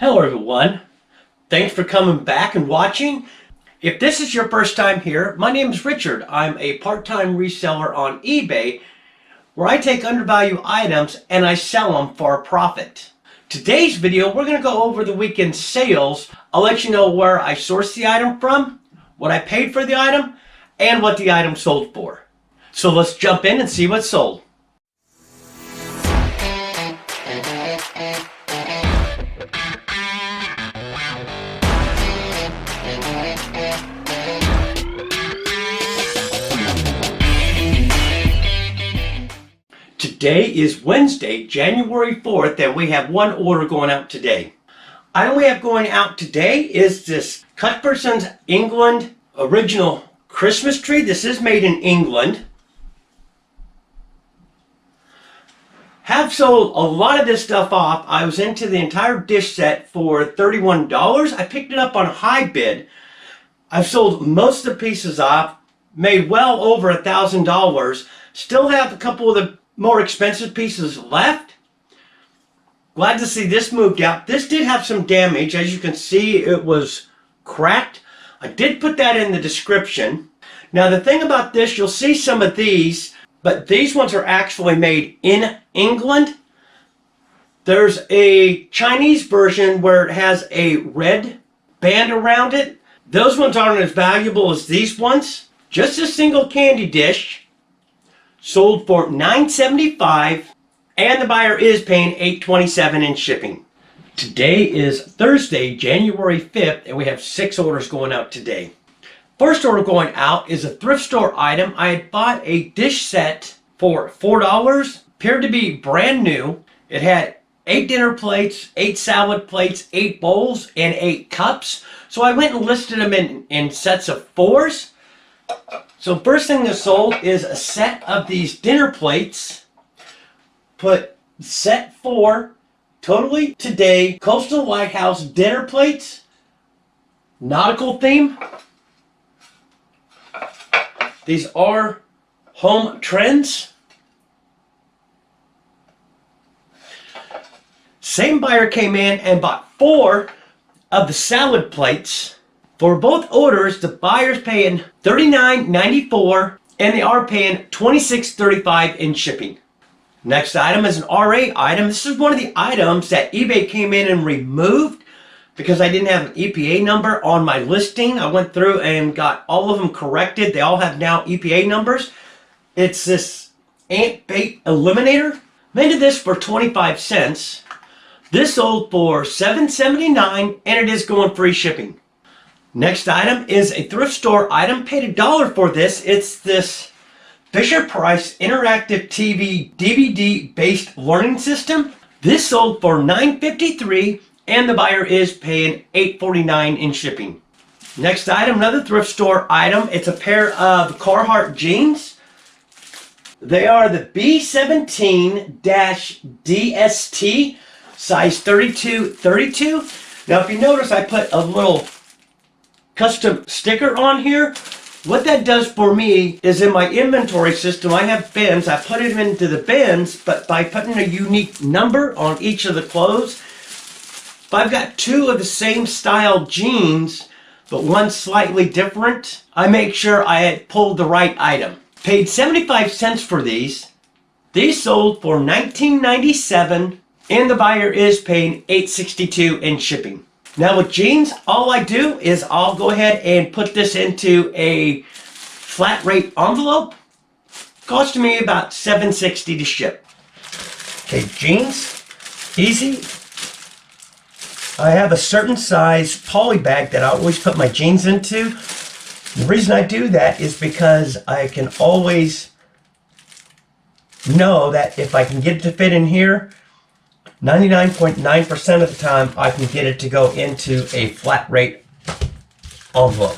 Hello everyone, thanks for coming back and watching. If this is your first time here, my name is Richard. I'm a part-time reseller on eBay where I take undervalued items and I sell them for a profit. Today's video, we're going to go over the weekend sales. I'll let you know where I sourced the item from, what I paid for the item, and what the item sold for. So let's jump in and see what's sold. Today is Wednesday, January 4th, and we have one order going out today. Item we have going out today is this Cuthbertson's England original Christmas tree. This is made in England. Have sold a lot of this stuff off. I was into the entire dish set for $31. I picked it up on a high bid. I've sold most of the pieces off, made well over $1,000. Still have a couple of the more expensive pieces left. Glad to see this moved out. This did have some damage. As you can see, it was cracked. I did put that in the description. Now the thing about this, you'll see some of these, but these ones are actually made in England. There's a Chinese version where it has a red band around it. Those ones aren't as valuable as these ones. Just a single candy dish. Sold for $9.75, and the buyer is paying $8.27 in shipping. Today is Thursday, January 5th, and we have 6 orders going out today. First order going out is a thrift store item. I had bought a dish set for $4. Appeared to be brand new. It had 8 dinner plates, 8 salad plates, 8 bowls, and 8 cups. So I went and listed them in sets of 4s. So first thing that sold is a set of these dinner plates. Put set 4, totally today, Coastal Lighthouse dinner plates, nautical theme. These are home trends. Same buyer came in and bought 4 of the salad plates. For both orders, the buyer's paying $39.94 and they are paying $26.35 in shipping. Next item is an RA item. This is one of the items that eBay came in and removed because I didn't have an EPA number on my listing. I went through and got all of them corrected. They all have now EPA numbers. It's this ant bait eliminator. Made this for 25 cents. This sold for $7.79 and it is going free shipping. Next item is a thrift store item. Paid $1 for this. It's this Fisher-Price interactive TV DVD based learning system. This sold for $9.53 and the buyer is paying $8.49 in shipping. Next item, another thrift store item. It's a pair of Carhartt jeans. They are the B17-DST size 32-32. Now if you notice, I put a little custom sticker on here. What that does for me is in my inventory system, I have bins. I put it into the bins, but by putting a unique number on each of the clothes, if I've got 2 of the same style jeans, but one slightly different, I make sure I had pulled the right item. Paid 75 cents for these. These sold for $19.97 and the buyer is paying $8.62 in shipping. Now with jeans, all I do is I'll go ahead and put this into a flat rate envelope. Cost me about $7.60 to ship. Okay, jeans, easy. I have a certain size poly bag that I always put my jeans into. The reason I do that is because I can always know that if I can get it to fit in here, 99.9% of the time, I can get it to go into a flat rate envelope.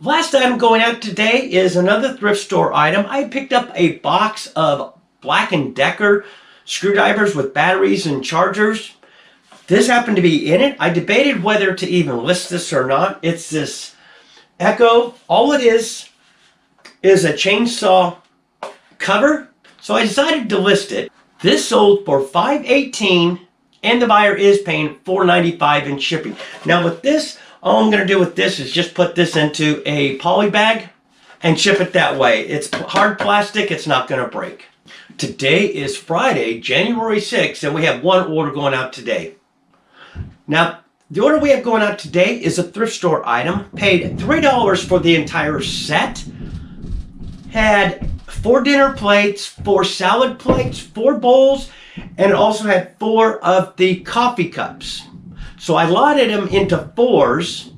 Last item going out today is another thrift store item. I picked up a box of Black & Decker screwdrivers with batteries and chargers. This happened to be in it. I debated whether to even list this or not. It's this Echo. All it is a chainsaw cover. So I decided to list it. This sold for $518 and the buyer is paying $495 in shipping. Now with this, all I'm going to do with this is just put this into a poly bag and ship it that way. It's hard plastic, it's not going to break. Today is Friday, January 6th, and we have one order going out today. Now, the order we have going out today is a thrift store item. Paid $3 for the entire set. Had 4 dinner plates, 4 salad plates, 4 bowls, and it also had 4 of the coffee cups. So I lotted them into 4s.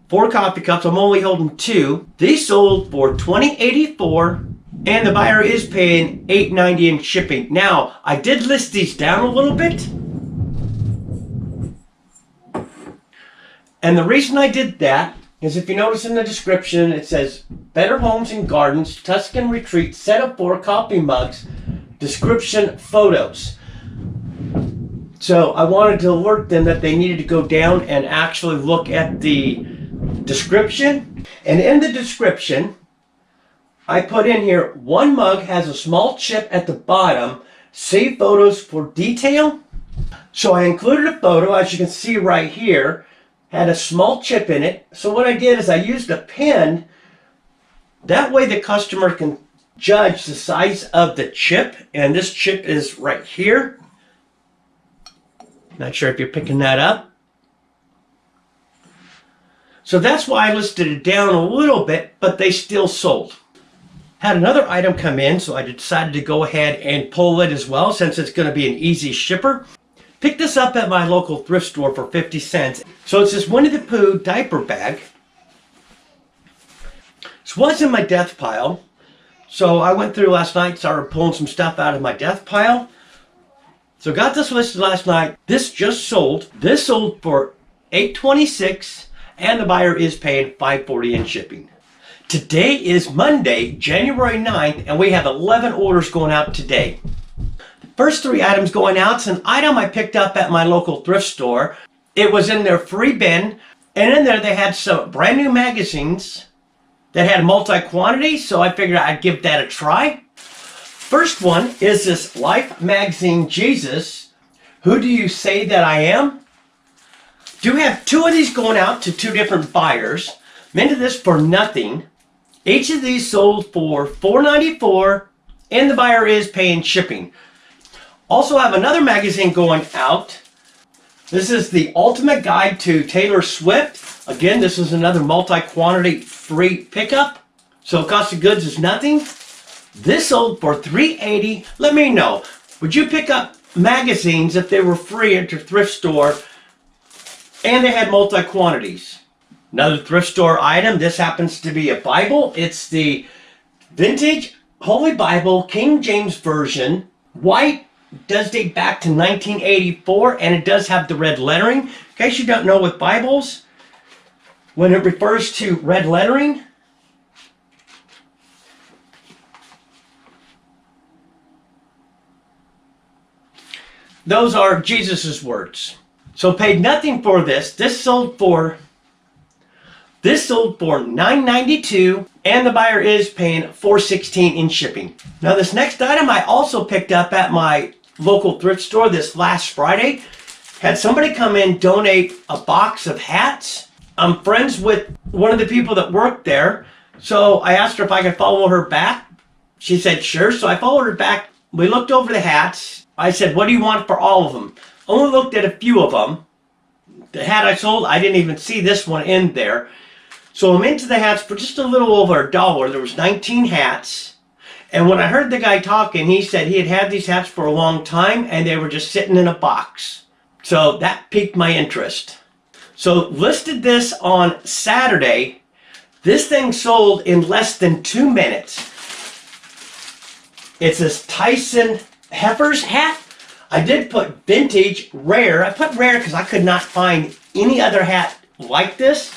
4 coffee cups. I'm only holding 2. These sold for $20.84. And the buyer is paying $8.90 in shipping. Now, I did list these down a little bit. And the reason I did that is if you notice in the description, it says, Better Homes and Gardens, Tuscan Retreat, set of 4 coffee mugs, description photos. So I wanted to alert them that they needed to go down and actually look at the description. And in the description, I put in here, 1 mug has a small chip at the bottom. See photos for detail. So I included a photo, as you can see right here, had a small chip in it. So what I did is I used a pen. That way the customer can judge the size of the chip. And this chip is right here. Not sure if you're picking that up. So that's why I listed it down a little bit, but they still sold. Had another item come in, so I decided to go ahead and pull it as well, since it's going to be an easy shipper. Picked this up at my local thrift store for 50 cents. So it's this Winnie the Pooh diaper bag. This was in my death pile. So I went through last night, started pulling some stuff out of my death pile. So got this listed last night. This just sold. This sold for $8.26 and the buyer is paying $5.40 in shipping. Today is Monday, January 9th, and we have 11 orders going out today. The first 3 items going out is an item I picked up at my local thrift store. It was in their free bin, and in there they had some brand new magazines that had multi-quantity, so I figured I'd give that a try. First one is this Life magazine, Jesus, Who Do You Say That I Am? Do have 2 of these going out to 2 different buyers. I'm into this for nothing. Each of these sold for $4.94 and the buyer is paying shipping. Also have another magazine going out. This is the Ultimate Guide to Taylor Swift. Again, this is another multi-quantity free pickup. So cost of goods is nothing. This sold for $3.80. Let me know, would you pick up magazines if they were free at your thrift store and they had multi-quantities? Another thrift store item. This happens to be a Bible. It's the Vintage Holy Bible, King James Version. White, does date back to 1984, and it does have the red lettering. In case you don't know with Bibles, when it refers to red lettering, those are Jesus's words. So paid nothing for this. This sold for $9.92 and the buyer is paying $4.16 in shipping. Now this next item I also picked up at my local thrift store this last Friday. Had somebody come in donate a box of hats. I'm friends with one of the people that worked there, so I asked her if I could follow her back. She said sure, so I followed her back. We looked over the hats. I said, what do you want for all of them? Only looked at a few of them. The hat I sold, I didn't even see this one in there. So I'm into the hats for just a little over $1. There was 19 hats. And when I heard the guy talking, he said he had these hats for a long time and they were just sitting in a box. So that piqued my interest. So listed this on Saturday. This thing sold in less than 2 minutes. It's this Tyson Heifer's hat. I did put vintage, rare. I put rare because I could not find any other hat like this.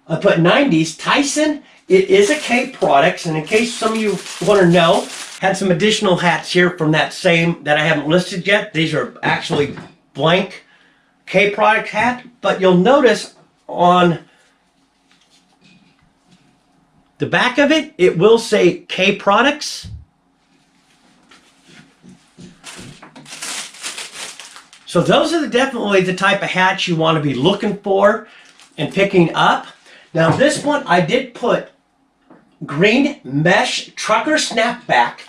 I put 90s Tyson, It is a K Products, and in case some of you want to know, had some additional hats here from that same that I haven't listed yet. These are actually blank K Product hat, but you'll notice on the back of it, it will say K Products. So those are definitely the type of hats you want to be looking for and picking up. Now this one, I did put green mesh trucker snapback.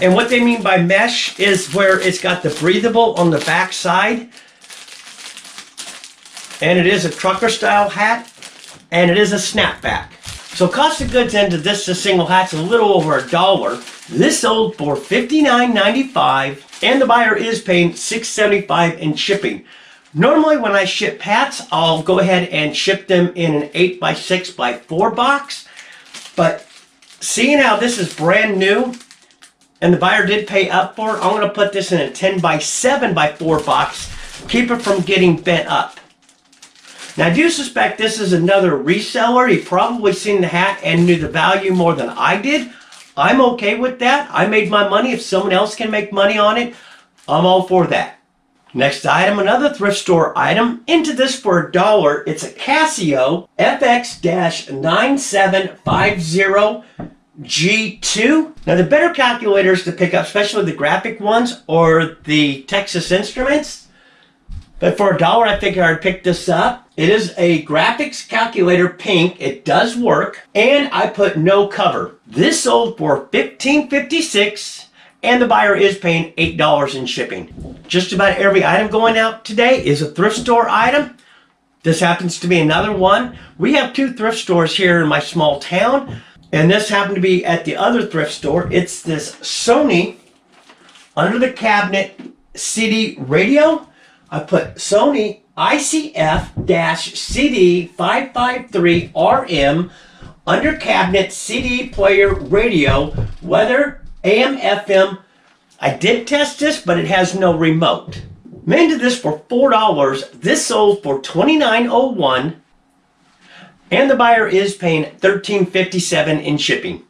And what they mean by mesh is where it's got the breathable on the back side. And it is a trucker style hat. And it is a snapback. So cost of goods into this single hat's a little over $1. This sold for $59.95. And the buyer is paying $6.75 in shipping. Normally when I ship hats, I'll go ahead and ship them in an 8x6x4 box. But seeing how this is brand new and the buyer did pay up for it, I'm going to put this in a 10x7x4 box. Keep it from getting bent up. Now I do suspect this is another reseller. He probably seen the hat and knew the value more than I did. I'm okay with that. I made my money. If someone else can make money on it, I'm all for that. Next item, another thrift store item. Into this for $1. It's a Casio FX-9750G2. Now the better calculators to pick up, especially the graphic ones or the Texas Instruments. But for $1, I figured I'd pick this up. It is a graphics calculator pink. It does work. And I put no cover. This sold for $15.56. And the buyer is paying $8 in shipping. Just about every item going out today is a thrift store item. This happens to be another one. We have 2 thrift stores here in my small town. And this happened to be at the other thrift store. It's this Sony under the cabinet CD radio. I put Sony ICF-CD553RM under cabinet CD player radio, weather, AM, FM. I did test this, but it has no remote. Made this for $4. This sold for $29.01. And the buyer is paying $13.57 in shipping.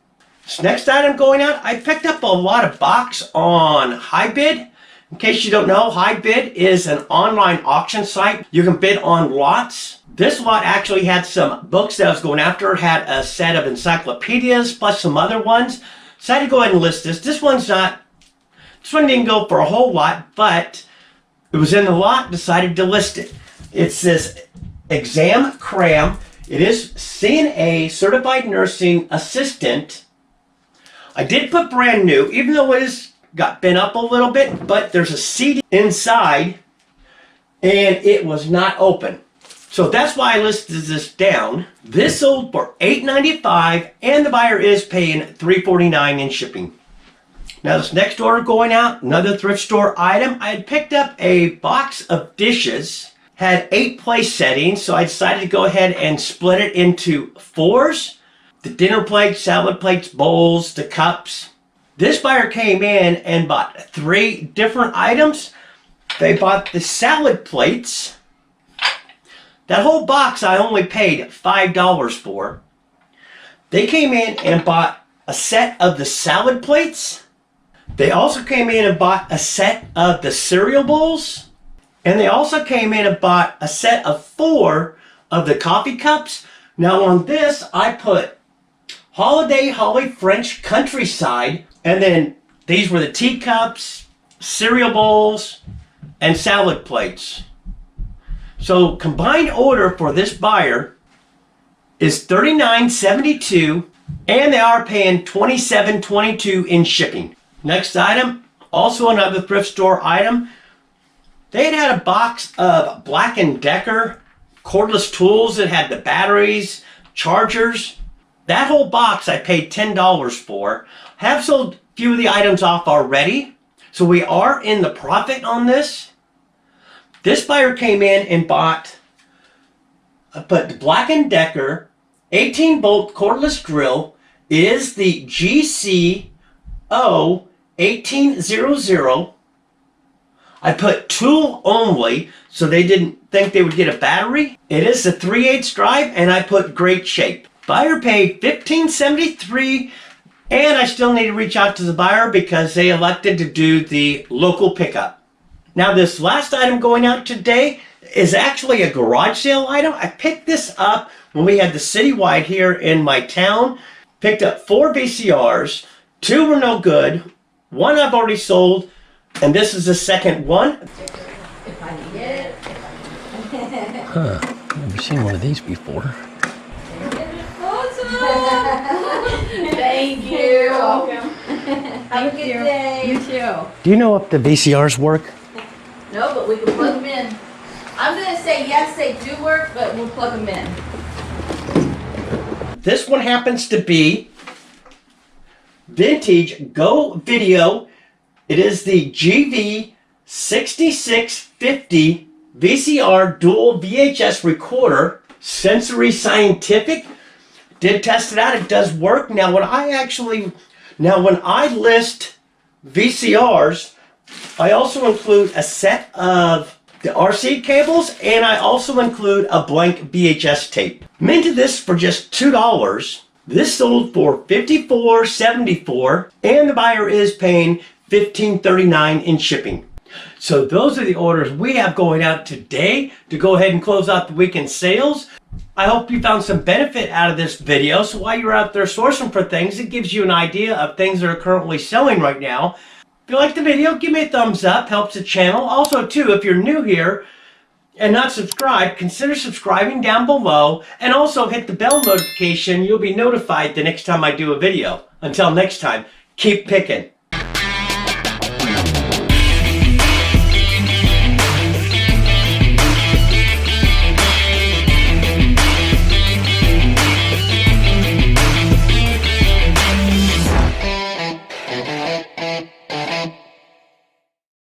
This next item going out, I picked up a lot of box on HiBid. In case you don't know, HiBid is an online auction site. You can bid on lots. This lot actually had some books that I was going after. It had a set of encyclopedias plus some other ones. Decided to go ahead and list this. This one didn't go for a whole lot, but it was in the lot, decided to list it. It's this exam cram. It is CNA, Certified Nursing Assistant. I did put brand new, even though it is got bent up a little bit, but there's a CD inside and it was not open. So that's why I listed this down. This sold for $8.95 and the buyer is paying $3.49 in shipping. Now this next order going out, another thrift store item. I had picked up a box of dishes, had 8 place settings, so I decided to go ahead and split it into 4s. The dinner plates, salad plates, bowls, the cups. This buyer came in and bought 3 different items. They bought the salad plates. That whole box I only paid $5 for. They came in and bought a set of the salad plates. They also came in and bought a set of the cereal bowls. And they also came in and bought a set of 4 of the coffee cups. Now on this, I put Holiday Holly French Countryside. And then these were the teacups, cereal bowls, and salad plates. So combined order for this buyer is $39.72, and they are paying $27.22 in shipping. Next item, also another thrift store item. They had a box of Black & Decker cordless tools that had the batteries, chargers. That whole box I paid $10 for. Have sold a few of the items off already, so we are in the profit on this. This buyer came in and bought the Black & Decker 18-volt cordless drill. It is the GCO 1800. I put tool only, so they didn't think they would get a battery. It is a 3/8 drive, and I put great shape. Buyer paid $15.73, and I still need to reach out to the buyer because they elected to do the local pickup. Now this last item going out today is actually a garage sale item. I picked this up when we had the citywide here in my town. Picked up 4 VCRs, 2 were no good, 1 I've already sold, and this is the second one. If I can get it. Huh, I've never seen one of these before. Awesome! Thank you. You're welcome. Have a good day. You too. Do you know if the VCRs work? No, but we can plug them in. I'm going to say yes, they do work, but we'll plug them in. This one happens to be vintage Go Video. It is the GV6650 VCR dual VHS recorder. Sensory Scientific. Did test it out. It does work. Now when I list VCRs, I also include a set of the RC cables, and I also include a blank VHS tape. Minted this for just $2. This sold for $54.74, and the buyer is paying $15.39 in shipping. So those are the orders we have going out today to go ahead and close out the weekend sales. I hope you found some benefit out of this video. So while you're out there sourcing for things, it gives you an idea of things that are currently selling right now. If you like the video, give me a thumbs up, helps the channel. Also too, if you're new here and not subscribed, consider subscribing down below, and also hit the bell notification. You'll be notified the next time I do a video. Until next time, keep picking.